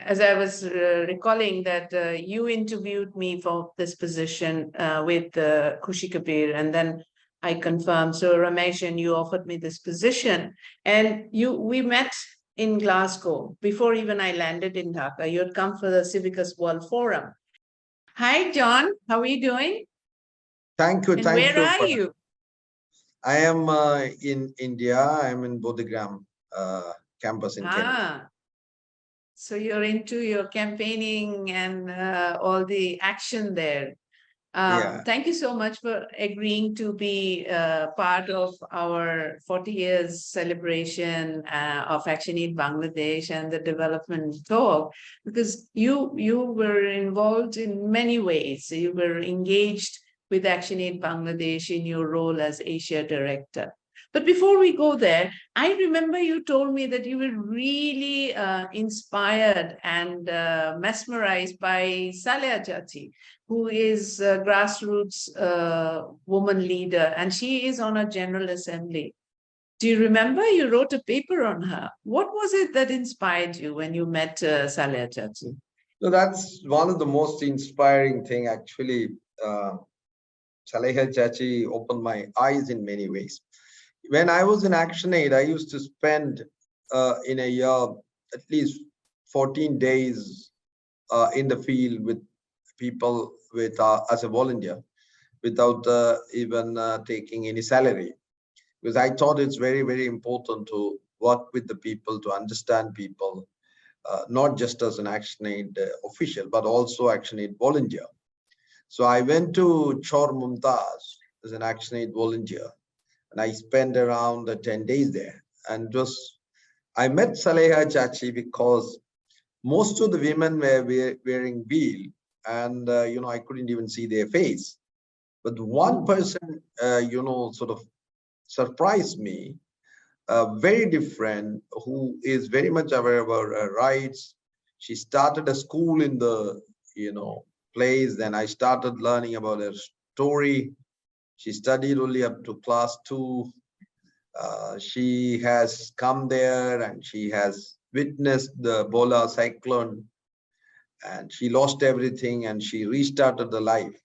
as I was recalling that you interviewed me for this position with Farah Kabir, and then I confirmed. So Ramesh, and you offered me this position, and we met in Glasgow before even I landed in Dhaka. You had come for the Civicus World Forum. Hi, John. How are you doing? Thank you. And thank where you. are you? I am in India. I'm in Bodhigram campus in Kenya. So you're into your campaigning and all the action there. Yeah. Thank you so much for agreeing to be part of our 40 years celebration of ActionAid Bangladesh and the development talk, because you were involved in many ways. You were engaged with ActionAid Bangladesh in your role as Asia Director. But before we go there, I remember you told me that you were really inspired and mesmerized by Saleha Chachi, who is a grassroots woman leader, and she is on a General Assembly. Do you remember you wrote a paper on her? What was it that inspired you when you met Saleha Chachi? So that's one of the most inspiring thing, actually. Saleha Chachi opened my eyes in many ways. When I was in ActionAid, I used to spend in a year at least 14 days in the field with people with as a volunteer without even taking any salary, because I thought it's very, very important to work with the people, to understand people, not just as an ActionAid official, but also ActionAid volunteer. So I went to Chor Mumtaz as an ActionAid volunteer, and I spent around 10 days there. And I met Saleha Chachi because most of the women were wearing veil, and I couldn't even see their face. But one person, sort of surprised me, very different, who is very much aware about her rights. She started a school in the, place. Then I started learning about her story. She studied only up to class 2. She has come there and she has witnessed the Ebola cyclone, and she lost everything and she restarted the life.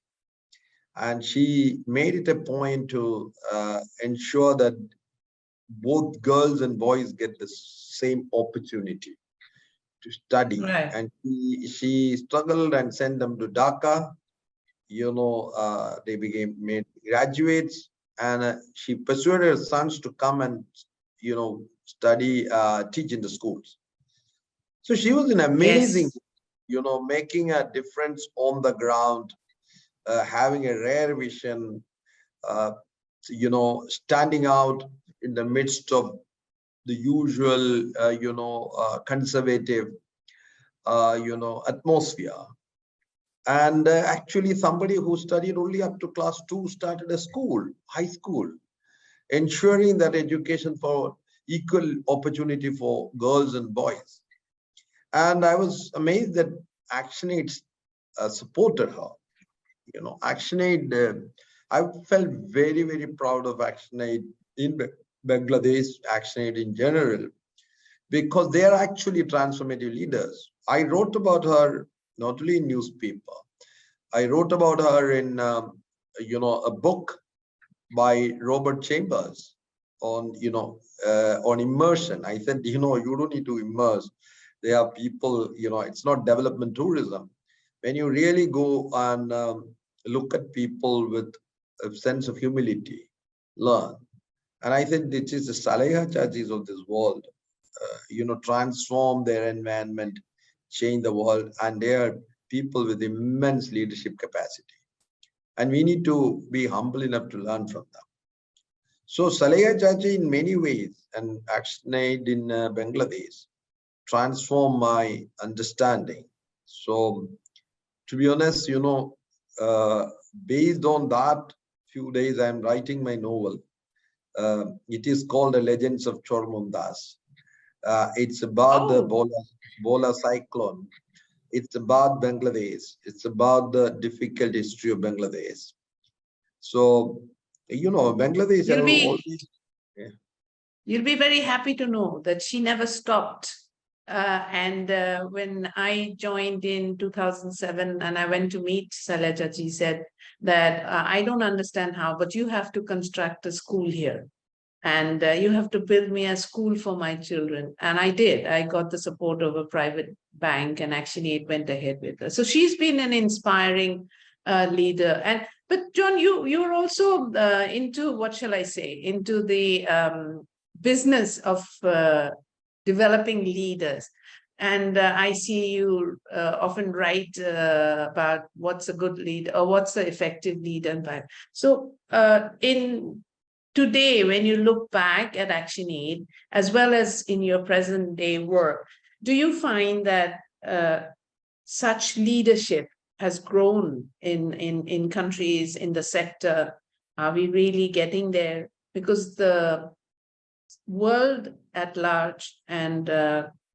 And she made it a point to ensure that both girls and boys get the same opportunity to study. Right. And she struggled and sent them to Dhaka. They made graduates, and she persuaded her sons to come and, study, teach in the schools. So she was an amazing, Yes. making a difference on the ground, having a rare vision, standing out in the midst of the usual, conservative, atmosphere. And actually, somebody who studied only up to class 2 started a school, high school, ensuring that education for equal opportunity for girls and boys. And I was amazed that ActionAid supported her. ActionAid, I felt very, very proud of ActionAid in Bangladesh, ActionAid in general, because they are actually transformative leaders. I wrote about her not only in newspaper. I wrote about her in, a book by Robert Chambers on, on immersion. I said, you don't need to immerse. There are people, it's not development tourism. When you really go and look at people with a sense of humility, learn. And I think this is the Saleha Chachis of this world, transform their environment, change the world, and they are people with immense leadership capacity. And we need to be humble enough to learn from them. So Saleha Chachi in many ways, and ActionAid in Bangladesh, transform my understanding. So to be honest, based on that few days, I'm writing my novel. It is called The Legends of Chor Mumtaz. It's about the Ebola cyclone. It's about Bangladesh. It's about the difficult history of Bangladesh. So, Bangladesh. You'll be very happy to know that she never stopped When I joined in 2007 and I went to meet Saleha, she said that I don't understand how, but you have to construct a school here. And you have to build me a school for my children. And I did. I got the support of a private bank, and actually it went ahead with her. So she's been an inspiring leader. But John, you're also into, what shall I say, into the business of developing leaders. And I see you often write about what's a good leader or what's the effective leader. So in today, when you look back at ActionAid, as well as in your present day work, do you find that such leadership has grown in countries, in the sector? Are we really getting there? Because the world at large and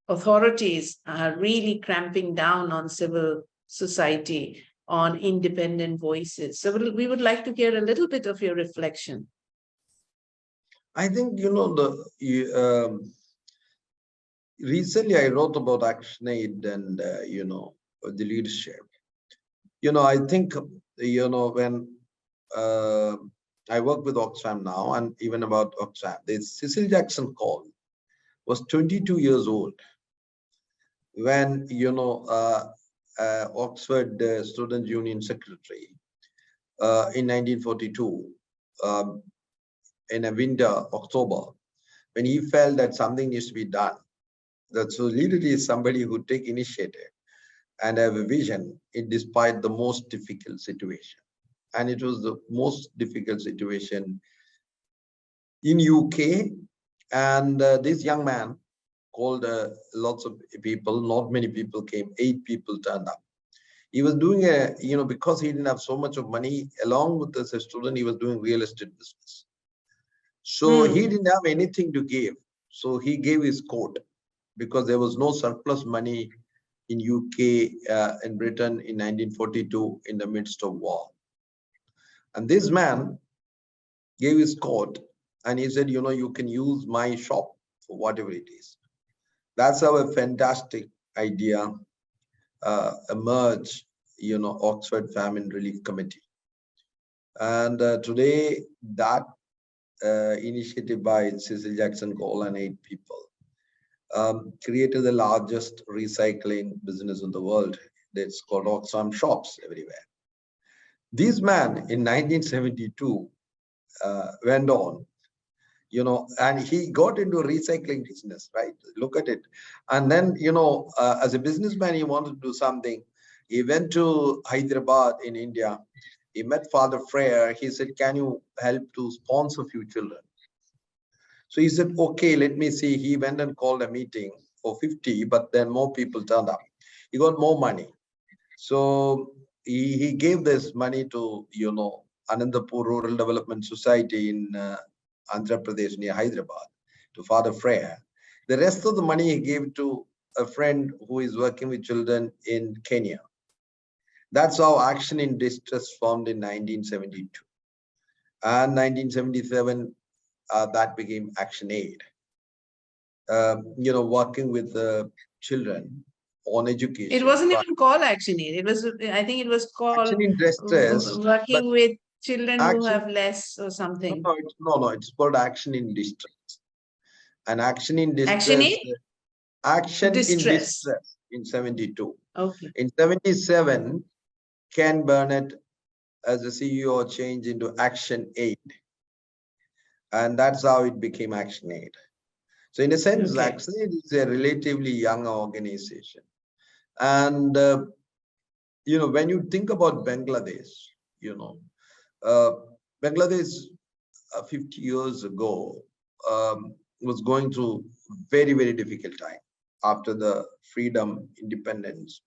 authorities are really cramping down on civil society, on independent voices. So we would like to hear a little bit of your reflection. I think, recently I wrote about ActionAid and, the leadership. I think, when I work with Oxfam now, and even about Oxfam, this Cecil Jackson Cole was 22 years old when, Oxford Student Union Secretary in 1942, in a winter, October, when he felt that something needs to be done. So leader is somebody who take initiative and have a vision despite the most difficult situation. And it was the most difficult situation in UK. And this young man called lots of people, not many people came, 8 people turned up. He was doing because he didn't have so much of money, along with as a student, he was doing real estate business. So he didn't have anything to give. So he gave his coat, because there was no surplus money in UK and Britain in 1942 in the midst of war. And this man gave his coat and he said, you can use my shop for whatever it is. That's how a fantastic idea emerged, Oxford Famine Relief Committee. And today that initiative by Cecil Jackson Cole and 8 people created the largest recycling business in the world. It's called Oxfam shops everywhere. This man in 1972 went on, and he got into recycling business, right? Look at it. And then, as a businessman, he wanted to do something. He went to Hyderabad in India. He met Father Frere. He said, can you help to sponsor a few children? So he said, okay, let me see. He went and called a meeting for 50, but then more people turned up. He got more money. So he gave this money to, Anandapur Rural Development Society in Andhra Pradesh near Hyderabad, to Father Frere. The rest of the money he gave to a friend who is working with children in Kenya. That's how Action in Distress formed in 1972. And 1977, that became ActionAid. Working with children on education. It wasn't even called ActionAid. It was, I think it was called Action in Distress, working with children who have less or something. No, it's called Action in Distress. And Action in Distress. ActionAid? Action in Distress in 72. Okay. In 77, Ken Burnett, as the CEO, changed into ActionAid. And that's how it became ActionAid. So in a sense, ActionAid is a relatively young organization. And, when you think about Bangladesh, Bangladesh 50 years ago was going through very, very difficult time after the freedom, independence.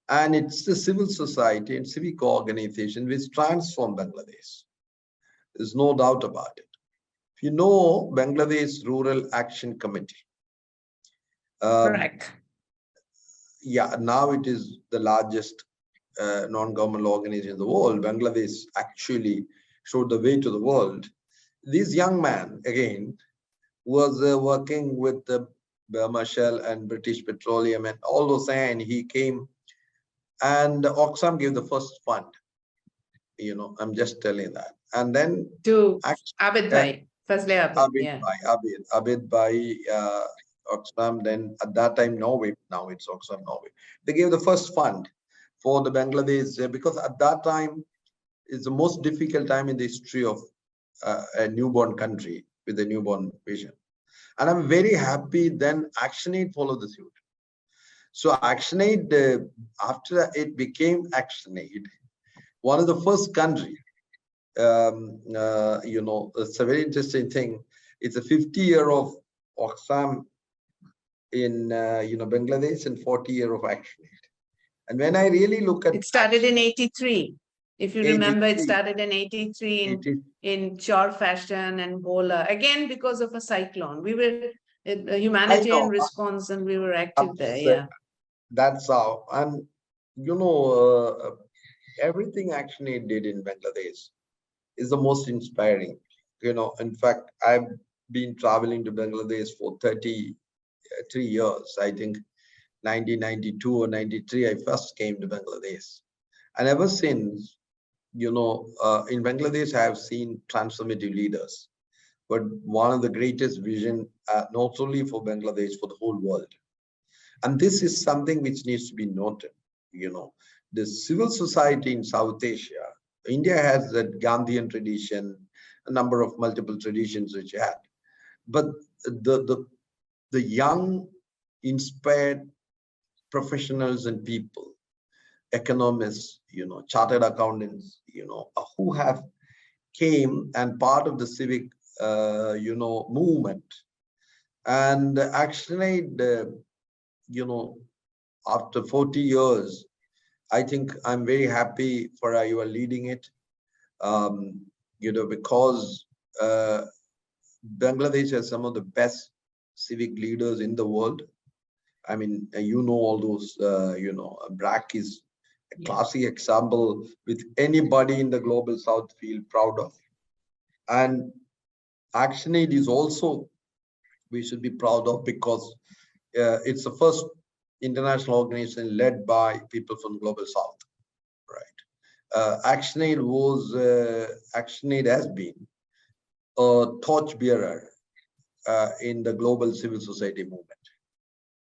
And it's the civil society and civic organization which transformed Bangladesh. There's no doubt about it. If you know Bangladesh Rural Action Committee. Correct. Yeah, now it is the largest non-governmental organization in the world. Bangladesh actually showed the way to the world. This young man, again, was working with the Burma Shell and British Petroleum and all those, and he came, and Oxfam gave the first fund. I'm just telling that. And then To act- Abid uh, Bhai, firstly Abid, yeah. Abid by Oxfam. Then at that time Norway, now it's Oxfam Norway. They gave the first fund for the Bangladesh because at that time is the most difficult time in the history of a newborn country with a newborn vision. And I'm very happy then ActionAid followed the suit. So ActionAid, after it became ActionAid, one of the first country, it's a very interesting thing. It's a 50-year of Oxfam in, Bangladesh and 40-year of ActionAid. And when I really look at it started in 83. If you remember, it 83, started in 83 in Chor fashion and Bola, again because of a cyclone. We were a humanitarian response and we were active there. Yeah. That's how. And everything ActionAid did in Bangladesh is the most inspiring. In fact, I've been traveling to Bangladesh for 33 years. I think 1992 or 93, I first came to Bangladesh. And ever since, in Bangladesh, I have seen transformative leaders, but one of the greatest vision, not only for Bangladesh, for the whole world. And this is something which needs to be noted. The civil society in South Asia, India has that Gandhian tradition, a number of multiple traditions which had, but the young, inspired professionals and people, economists, chartered accountants, who have came and part of the civic, movement. And ActionAid, after 40 years, I think I'm very happy for you are leading it, because Bangladesh has some of the best civic leaders in the world. I mean, all those, BRAC is a classic example with anybody in the global south feel proud of. And ActionAid is also, we should be proud of because it's the first international organization led by people from global south, right? ActionAid has been a torchbearer in the global civil society movement.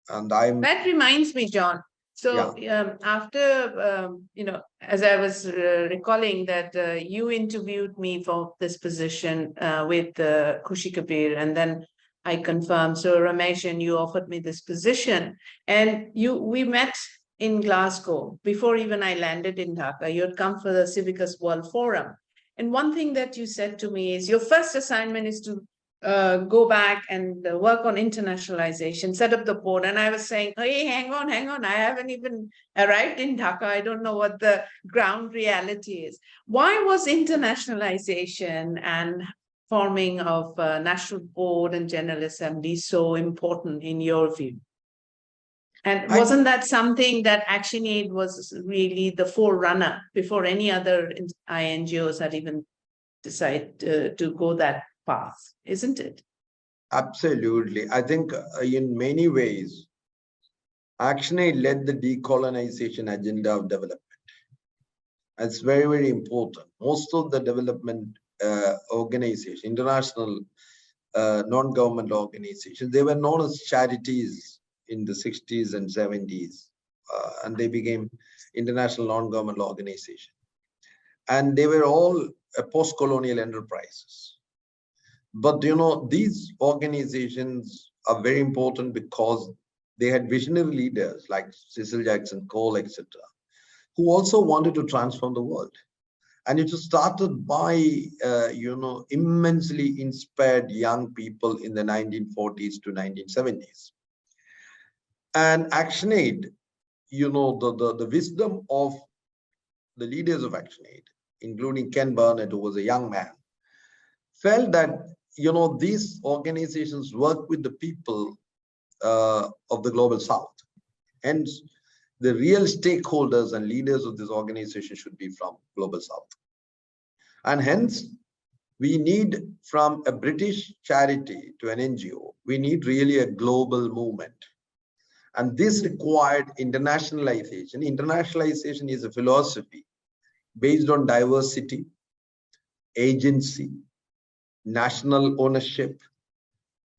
And that reminds me, John. So after, as I was recalling that you interviewed me for this position with Farah Kabir, and then I confirmed. So Ramesh, and you offered me this position, and we met in Glasgow before even I landed in Dhaka. You had come for the Civicus World Forum. And one thing that you said to me is your first assignment is to go back and work on internationalization, set up the board. And I was saying, hey, hang on. I haven't even arrived in Dhaka. I don't know what the ground reality is. Why was internationalization and forming of National Board and General Assembly so important in your view? And wasn't that something that ActionAid was really the forerunner before any other INGOs had even decided to go that path, isn't it? Absolutely. I think in many ways, ActionAid led the decolonization agenda of development. It's very, very important. Most of the development organizations, international non-government organizations, they were known as charities in the 60s and 70s, and they became international non-government organizations. And they were all post-colonial enterprises. But these organizations are very important because they had visionary leaders like Cecil Jackson Cole, etc., who also wanted to transform the world. And it was started by immensely inspired young people in the 1940s to 1970s. And ActionAid, the wisdom of the leaders of ActionAid, including Ken Burnett, who was a young man, felt that these organizations work with the people of the global south. Hence, the real stakeholders and leaders of this organization should be from global south. And hence, We need, from a British charity to an NGO, we need really a global movement. And this required internationalization. Internationalization is a philosophy based on diversity, agency, national ownership.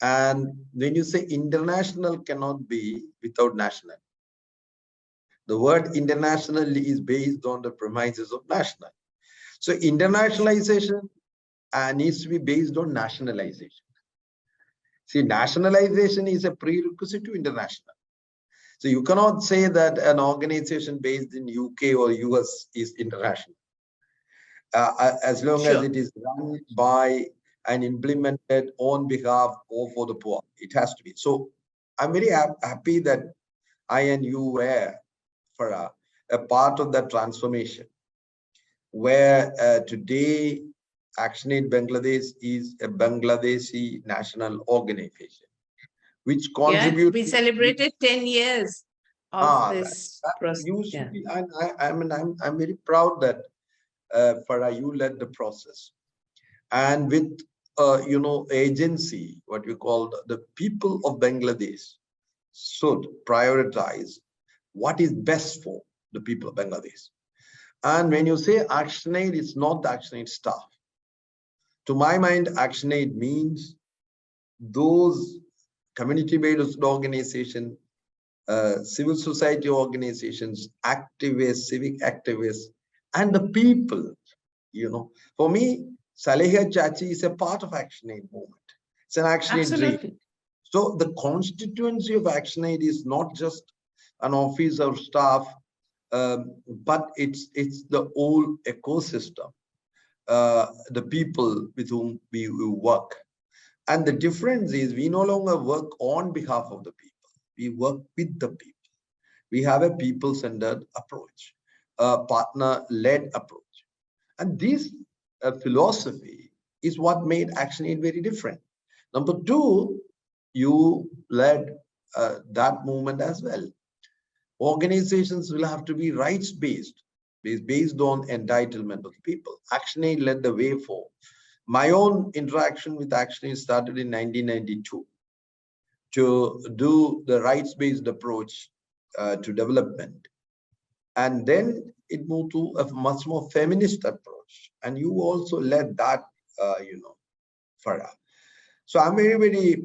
And when you say international cannot be without national, the word international is based on the premises of national. So internationalization needs to be based on nationalization. See, nationalization is a prerequisite to international. So you cannot say that an organization based in UK or US is international. As long as it is run by and implemented on behalf or for the poor, it has to be. So I'm very happy that I and you were, Farah, a part of that transformation, where today ActionAid Bangladesh is a Bangladeshi national organization, which contributes. We celebrated 10 years of this process. Used to be, I'm very proud that Farah, you led the process, and with agency, what we call the people of Bangladesh should prioritize what is best for the people of Bangladesh. And when you say ActionAid, it's not the ActionAid staff. To my mind, ActionAid means those community-based organizations, civil society organizations, activists, civic activists, and the people. For me, Saleha Chachi is a part of ActionAid movement. It's an ActionAid dream. So the constituency of ActionAid is not just an office or staff, but it's the whole ecosystem, the people with whom we work. And the difference is we no longer work on behalf of the people. We work with the people. We have a people-centered approach, a partner-led approach. And this philosophy is what made ActionAid very different. Number two, you led that movement as well. Organizations will have to be rights-based, based on entitlement of people. ActionAid led the way for. My own interaction with ActionAid started in 1992 to do the rights-based approach to development. And then it moved to a much more feminist approach. And you also led that, Farah. So I'm very, very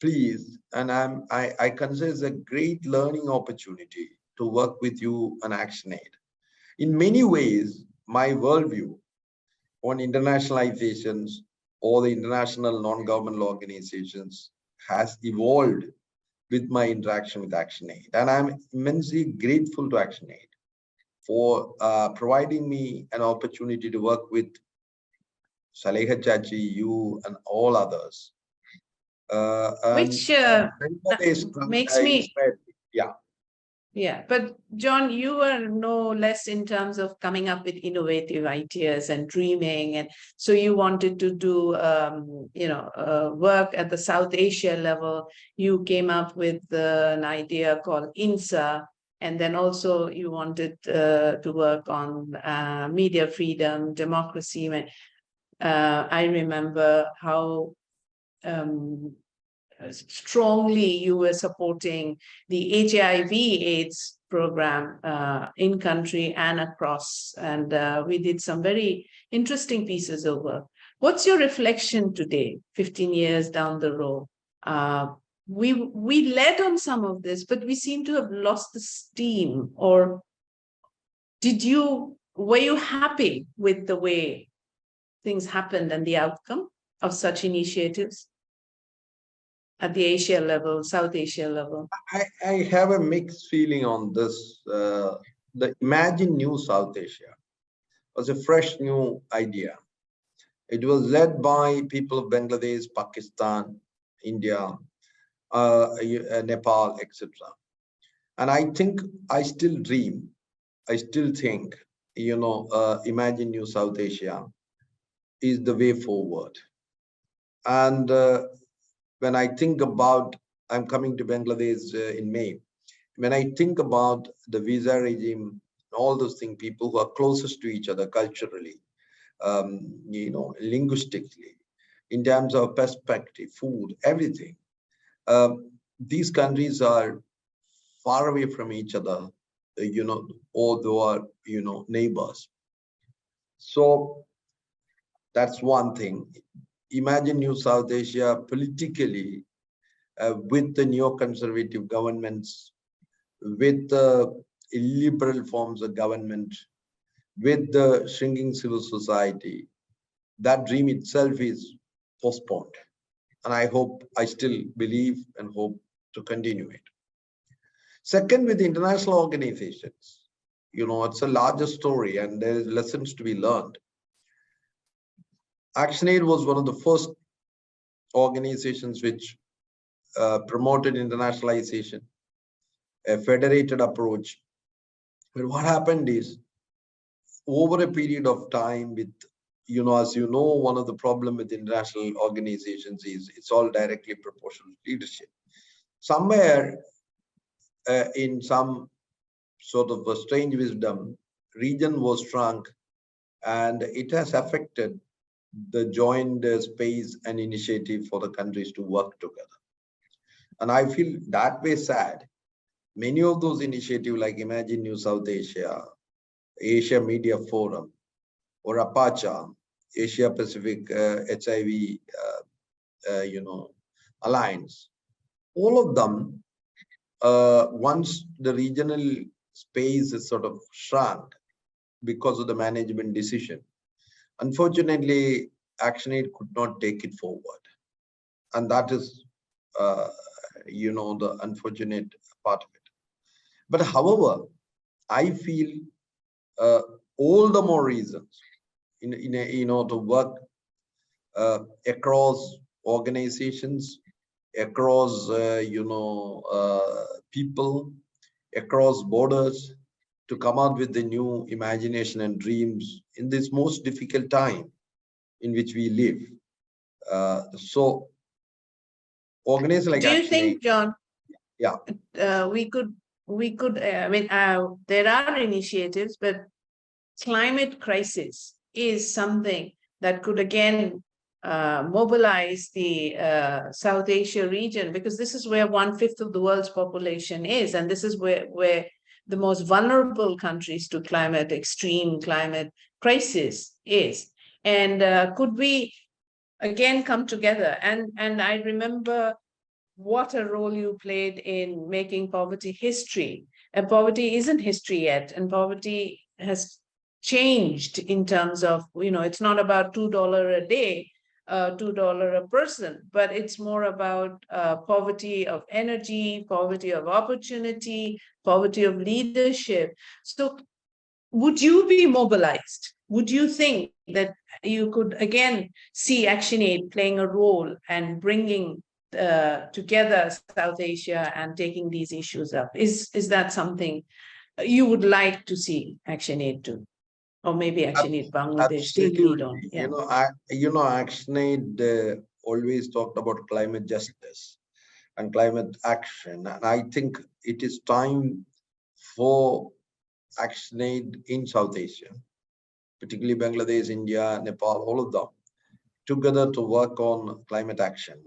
pleased, and I consider it a great learning opportunity to work with you on ActionAid. In many ways, my worldview on internationalizations or the international non-governmental organizations has evolved with my interaction with ActionAid. And I'm immensely grateful to ActionAid for providing me an opportunity to work with Saleha Chachi, you, and all others. Which makes me, yeah, but John, you are no less in terms of coming up with innovative ideas and dreaming, and so you wanted to do, work at the South Asia level. You came up with an idea called INSA, and then also you wanted to work on media freedom, democracy. I remember how strongly you were supporting the HIV/AIDS program in country and across, and we did some very interesting pieces of work. What's your reflection today, 15 years down the road? We led on some of this, but we seem to have lost the steam. Or were you happy with the way things happened and the outcome of such initiatives at the Asia level, South Asia level? I have a mixed feeling on this. The Imagine New South Asia was a fresh new idea. It was led by people of Bangladesh, Pakistan, India, Nepal, etc. And I think I still dream. I still think, Imagine New South Asia is the way forward. And when I think about, I'm coming to Bangladesh in May, when I think about the visa regime, all those things, people who are closest to each other culturally, linguistically, in terms of perspective, food, everything. These countries are far away from each other, although are, neighbors. So that's one thing. Imagine New South Asia politically, with the neoconservative governments, with the illiberal forms of government, with the shrinking civil society. That dream itself is postponed. And I still believe and hope to continue it. Second, with international organizations, it's a larger story and there is lessons to be learned. ActionAid was one of the first organizations which promoted internationalization, a federated approach. But what happened is, over a period of time, with as you know, one of the problem with international organizations is it's all directly proportional leadership. Somewhere in some sort of a strange wisdom, region was shrunk, and it has affected the joint space and initiative for the countries to work together. And I feel that way sad. Many of those initiatives, like Imagine New South Asia, Asia Media Forum, or APACHA, Asia Pacific HIV, Alliance, all of them, once the regional space is sort of shrunk because of the management decision, unfortunately, ActionAid could not take it forward. And that is, the unfortunate part of it. But however, I feel all the more reasons to work across organizations, across people, across borders, to come out with the new imagination and dreams in this most difficult time in which we live. So organizations like Do you ActionAid, think, John, yeah, we could, there are initiatives, but climate crisis is something that could again mobilize the South Asia region, because this is where 1/5 of the world's population is, and this is where the most vulnerable countries to extreme climate crisis is. And could we again come together? And I remember what a role you played in making poverty history. And poverty isn't history yet, and poverty has changed in terms of, it's not about $2 a day, $2 a person, but it's more about poverty of energy, poverty of opportunity, poverty of leadership. So would you be mobilized? Would you think that you could again see ActionAid playing a role and bringing together South Asia and taking these issues up? Is that something you would like to see ActionAid do? Or maybe ActionAid Bangladesh take lead on? absolutely. Yeah. ActionAid always talked about climate justice and climate action, and I think it is time for ActionAid in South Asia, particularly Bangladesh, India, Nepal, all of them, together to work on climate action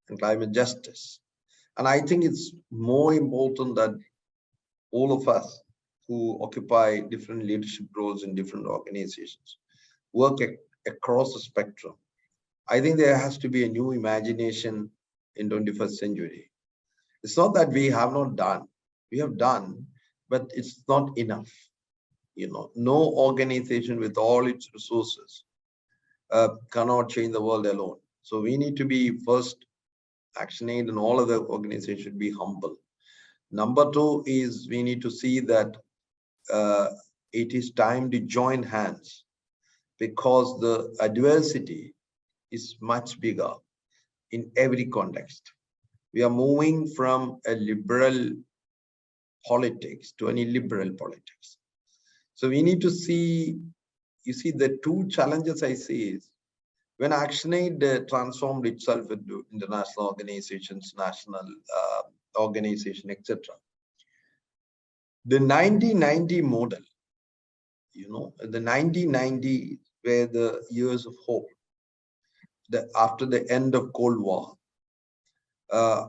and climate justice. And I think it's more important that all of us who occupy different leadership roles in different organizations work across the spectrum. I think there has to be a new imagination in 21st century. It's not that we have not done, we have done, but it's not enough. No organization with all its resources cannot change the world alone. So we need to be first, ActionAid and all other organizations should be humble. Number two is we need to see that it is time to join hands, because the adversity is much bigger in every context. We are moving from a liberal politics to an illiberal politics. So we need to see, the two challenges I see is when ActionAid transformed itself into international organizations, national organization, etc. The 1990 model, the 1990 were the years of hope. After the end of Cold War, uh,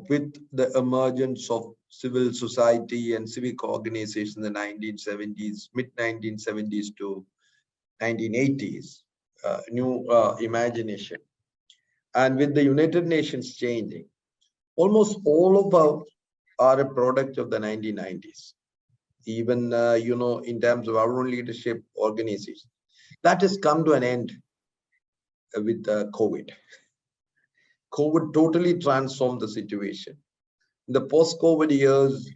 with the emergence of civil society and civic organization in the 1970s, mid 1970s to 1980s, new imagination. And with the United Nations changing, almost all of us are a product of the 1990s. Even, in terms of our own leadership organization, that has come to an end with COVID. COVID totally transformed the situation. In the post-COVID years,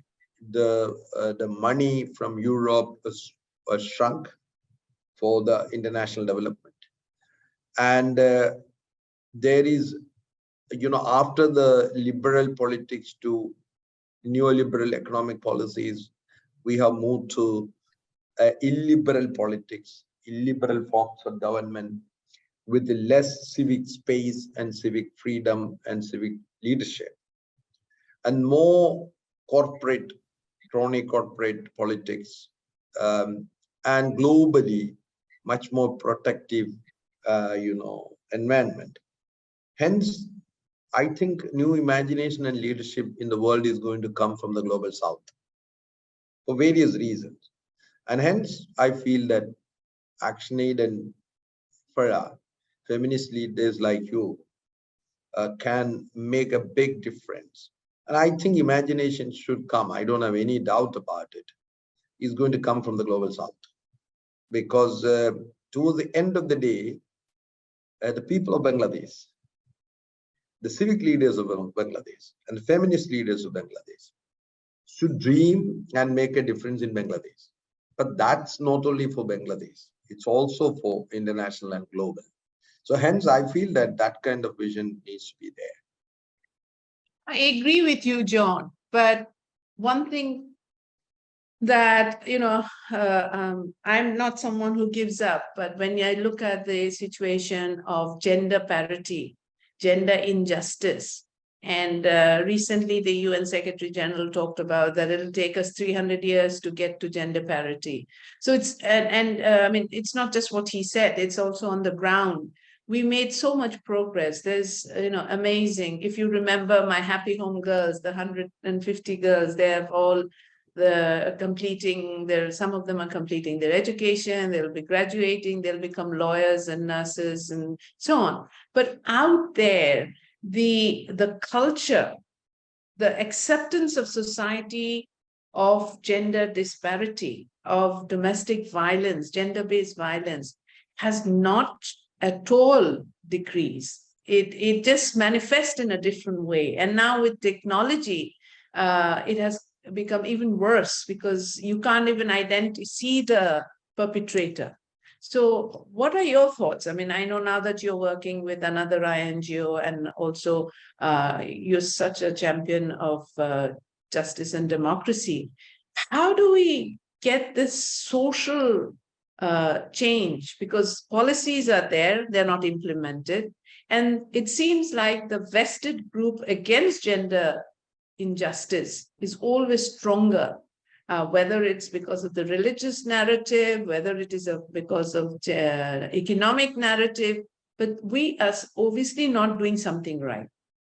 the money from Europe was shrunk for the international development, and there is, after the liberal politics to neoliberal economic policies, we have moved to illiberal politics, illiberal forms of government with less civic space and civic freedom and civic leadership, and more corporate, crony corporate politics, and globally much more protective, environment. Hence, I think new imagination and leadership in the world is going to come from the global south for various reasons. And hence, I feel that ActionAid and Farah, feminist leaders like you, can make a big difference. And I think imagination should come. I don't have any doubt about it. It's going to come from the global south. Because towards the end of the day, the people of Bangladesh, the civic leaders of Bangladesh, and the feminist leaders of Bangladesh should dream and make a difference in Bangladesh. But that's not only for Bangladesh, it's also for international and global. So hence, I feel that that kind of vision needs to be there. I agree with you, John. But one thing that, I'm not someone who gives up, but when I look at the situation of gender parity, gender injustice, and recently the UN Secretary General talked about that it'll take us 300 years to get to gender parity. So it's, I mean, it's not just what he said, it's also on the ground. We made so much progress. There's, amazing. If you remember my Happy Home girls, the 150 girls, they have all some of them are completing their education, they'll be graduating, they'll become lawyers and nurses and so on. But out there, the culture, the acceptance of society of gender disparity, of domestic violence, gender-based violence, has not at all decreased. It just manifests in a different way. And now with technology, it has become even worse because you can't even see the perpetrator. So what are your thoughts? I mean, I know now that you're working with another INGO, and also you're such a champion of justice and democracy. How do we get this social change? Because policies are there, they're not implemented. And it seems like the vested group against gender injustice is always stronger, whether it's because of the religious narrative, whether it is because of economic narrative, but we are obviously not doing something right.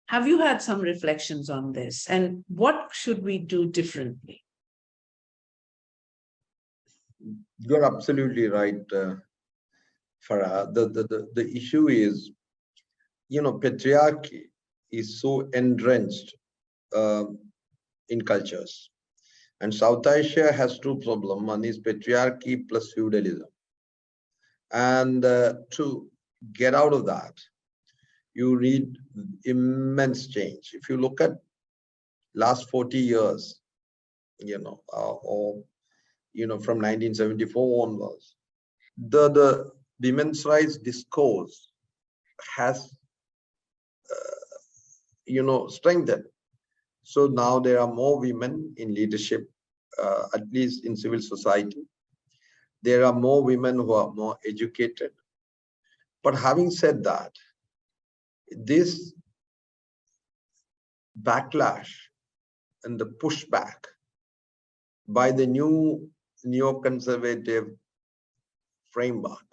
Have you had some reflections on this, and what should we do differently? You're absolutely right, Farah. The issue is, patriarchy is so entrenched in cultures. And South Asia has two problems. One is patriarchy plus feudalism. And to get out of that, you need immense change. If you look at last 40 years, from 1974 onwards, the women's rights discourse has, strengthened. So now there are more women in leadership, at least in civil society. There are more women who are more educated. But having said that, this backlash and the pushback by the new neoconservative framework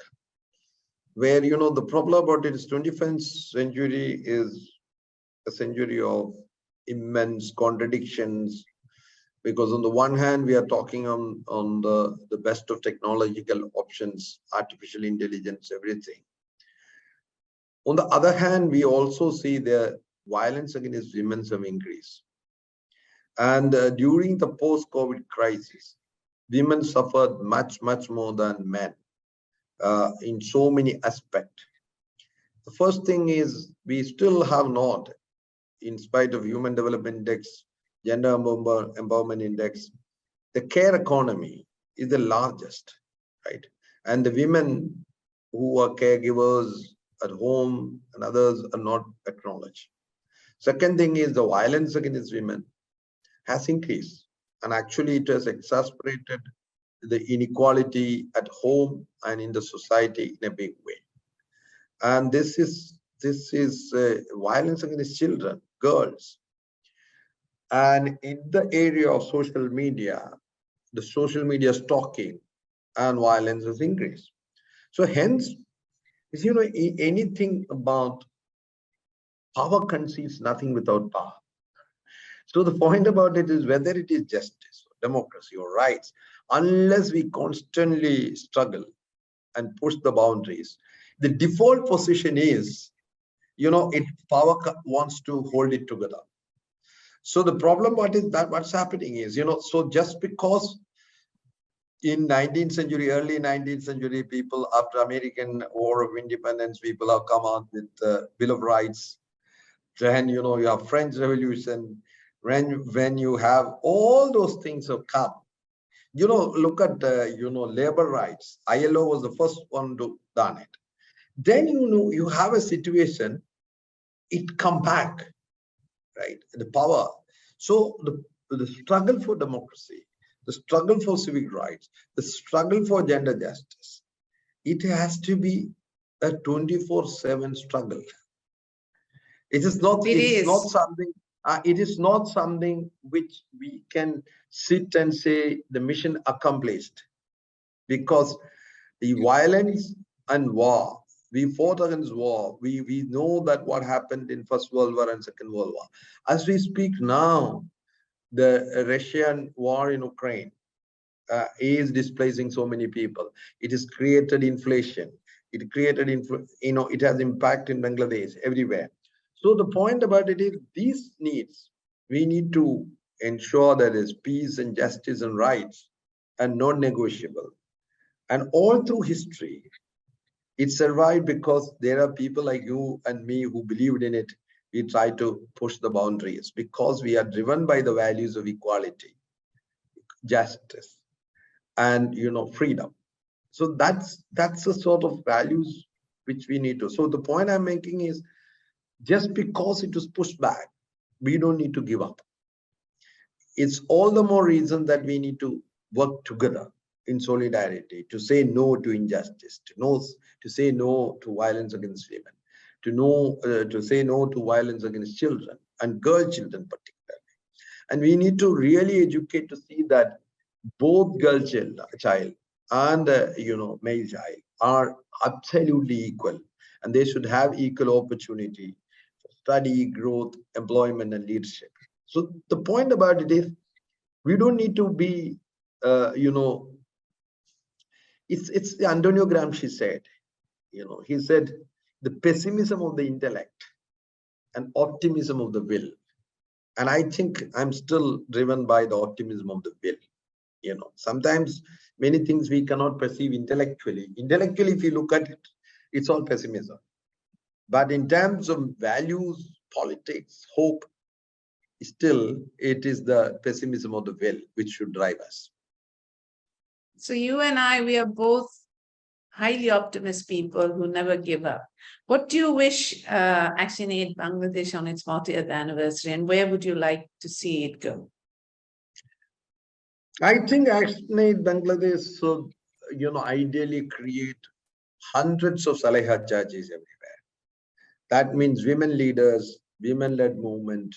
where, the problem about it is 21st century is a century of immense contradictions, because on the one hand, we are talking on the best of technological options, artificial intelligence, everything. On the other hand, we also see the violence against women have increased. And during the post-COVID crisis, women suffered much, much more than men in so many aspects. The first thing is we still have not, in spite of Human Development Index, Gender Empowerment Index, the care economy is the largest, right? And the women who are caregivers at home and others are not acknowledged. Second thing is the violence against women has increased, and actually it has exacerbated the inequality at home and in the society in a big way. And this is violence against children, girls. And in the area of social media, the social media stalking and violence has increased. So hence, anything about power concedes nothing without power. So the point about it is whether it is justice, or democracy, or rights, unless we constantly struggle and push the boundaries, the default position is, power wants to hold it together. So the problem what is that what's happening is, so just because in 19th century, early 19th century, people after American War of Independence, people have come out with the Bill of Rights. Then, you have French Revolution. When you have all those things have come, look at, labor rights. ILO was the first one to done it. Then, you have a situation, it come back, right? The power. So the struggle for democracy, the struggle for civic rights, the struggle for gender justice, it has to be a 24/7 struggle. It is not. It's not something. It is not something which we can sit and say the mission accomplished, because the violence and war. We fought against war. We know that what happened in First World War and Second World War. As we speak now, the Russian war in Ukraine is displacing so many people. It has created inflation. It created, it has impact in Bangladesh, everywhere. So the point about it is these needs, we need to ensure that there is peace and justice and rights and non-negotiable. And all through history, it survived because there are people like you and me who believed in it. We try to push the boundaries because we are driven by the values of equality, justice, and freedom. So that's the sort of values which we need to. So the point I'm making is, just because it was pushed back, we don't need to give up. It's all the more reason that we need to work together in solidarity to say no to injustice, to say no to violence against women, to say no to violence against children and girl children particularly. And we need to really educate to see that both girl child and male child are absolutely equal, and they should have equal opportunity for study, growth, employment, and leadership. So the point about it is, we don't need to be, it's Antonio Gramsci said, he said, the pessimism of the intellect and optimism of the will. And I think I'm still driven by the optimism of the will. Sometimes many things we cannot perceive intellectually. Intellectually, if you look at it, it's all pessimism. But in terms of values, politics, hope, still it is the pessimism of the will which should drive us. So you and I, we are both highly optimist people who never give up. What do you wish ActionAid Bangladesh on its 40th anniversary, and where would you like to see it go? I think ActionAid Bangladesh should, ideally create hundreds of Saleha judges everywhere. That means women leaders, women-led movement,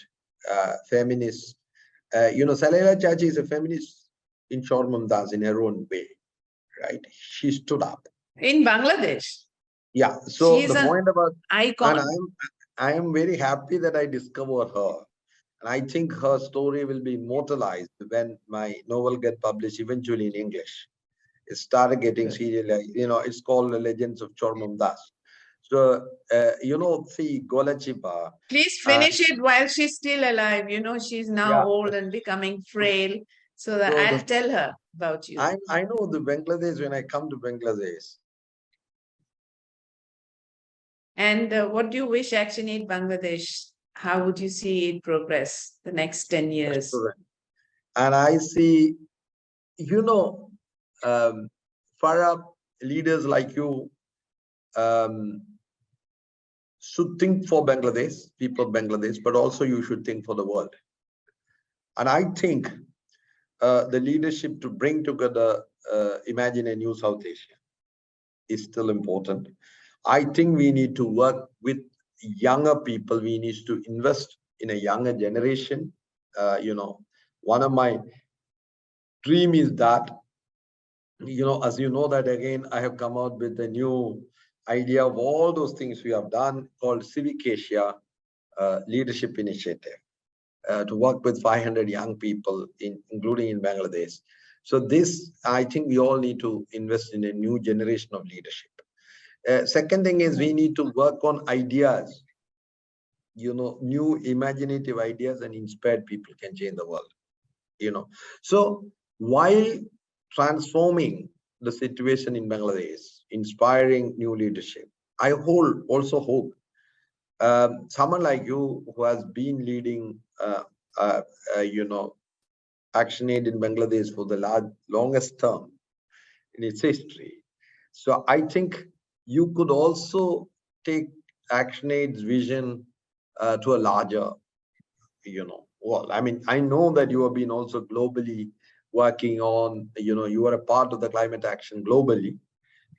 feminists. Saleha Chachi is a feminist in Short Mumtaz in her own way, right? She stood up. In Bangladesh? Yeah. So She's the an point about, and icon. I am very happy that I discovered her. And I think her story will be immortalized when my novel get published eventually in English. It started getting Good. serialized. It's called The Legends of Chormam Das. So, see, Golachiba, Please uh, finish it while she's still alive. She's now yeah. old and becoming frail. So that So I'll the tell her about you. I know the Bangladesh when I come to Bangladesh. And what do you wish ActionAid Bangladesh? How would you see it progress the next 10 years? Restaurant. And I see, you know, um, Farah, leaders like you um, should think for Bangladesh, people of Bangladesh, but also you should think for the world. And I think the leadership to bring together, imagine a new South Asia is still important. I think we need to work with younger people. We need to invest in a younger generation. One of my dream is that, as you know that again, I have come out with a new idea of all those things we have done called Civic Asia Leadership Initiative to work with 500 young people, including in Bangladesh. So this, I think we all need to invest in a new generation of leadership. Second thing is we need to work on ideas, new imaginative ideas and inspired people can change the world, So while transforming the situation in Bangladesh, inspiring new leadership, I also hope someone like you who has been leading, uh, ActionAid in Bangladesh for the longest term in its history. So I think you could also take ActionAid's vision to a larger, world. I mean, I know that you have been also globally working on, you are a part of the climate action globally.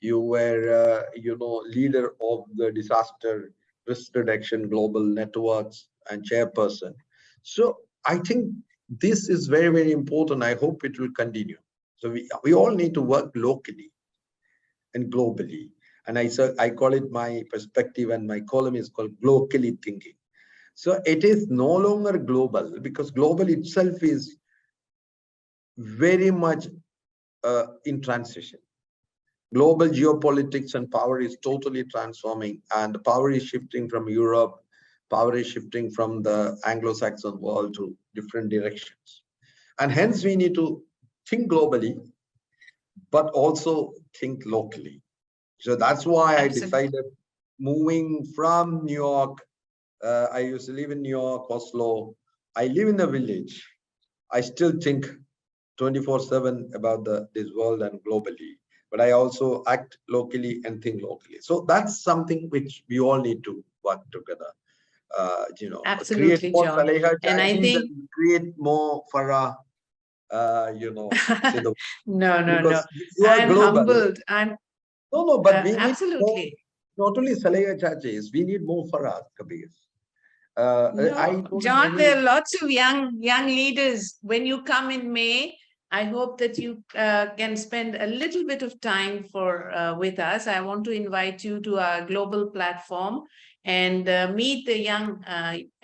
You were, leader of the disaster risk reduction global networks and chairperson. So I think this is very, very important. I hope it will continue. So we all need to work locally and globally. And I call it my perspective, and my column is called locally thinking. So it is no longer global because global itself is very much in transition. Global geopolitics and power is totally transforming, and power is shifting from Europe, power is shifting from the Anglo-Saxon world to different directions. And hence we need to think globally, but also think locally. So that's why I Absolutely. decided moving from New York. I used to live in New York, Oslo. I live in a village. I still think 24/7 about this world and globally, but I also act locally and think locally. So that's something which we all need to work together. Create Absolutely, more John. Saleha And I Chachis think, and create more Farah, say the, no, no, no. because you are I'm global. humbled. I'm No, but we need more, absolutely. not only Saleha Chachis, we need more Farah Kabir. I No, don't have John, any. there are lots of young leaders. When you come in May, I hope that you can spend a little bit of time with us. I want to invite you to our global platform and meet the young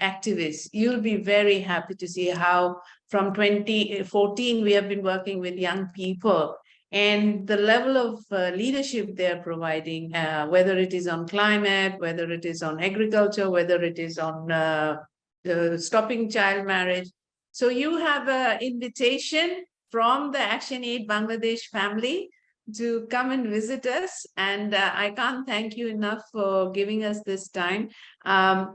activists. You'll be very happy to see how from 2014 we have been working with young people and the level of leadership they're providing, whether it is on climate, whether it is on agriculture, whether it is on stopping child marriage. So you have an invitation from the ActionAid Bangladesh family to come and visit us. And I can't thank you enough for giving us this time.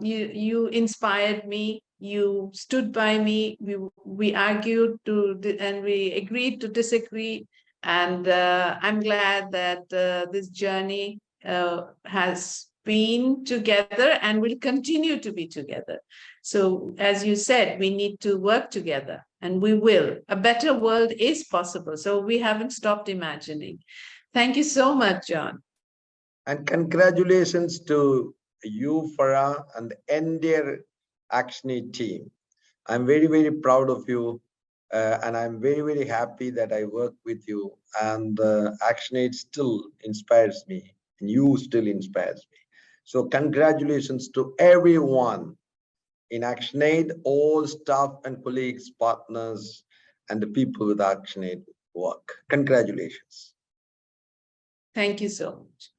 You inspired me. You stood by me. We argued and we agreed to disagree. And I'm glad that this journey has been together and will continue to be together. So, as you said, we need to work together and we will. A better world is possible. So, we haven't stopped imagining. Thank you so much, John. And congratulations to you, Farah, and the entire ActionAid team. I'm very, very proud of you. And I'm very, very happy that I work with you. And ActionAid still inspires me. and you still inspires me. So congratulations to everyone in ActionAid, all staff and colleagues, partners, and the people with ActionAid work. Congratulations. Thank you so much.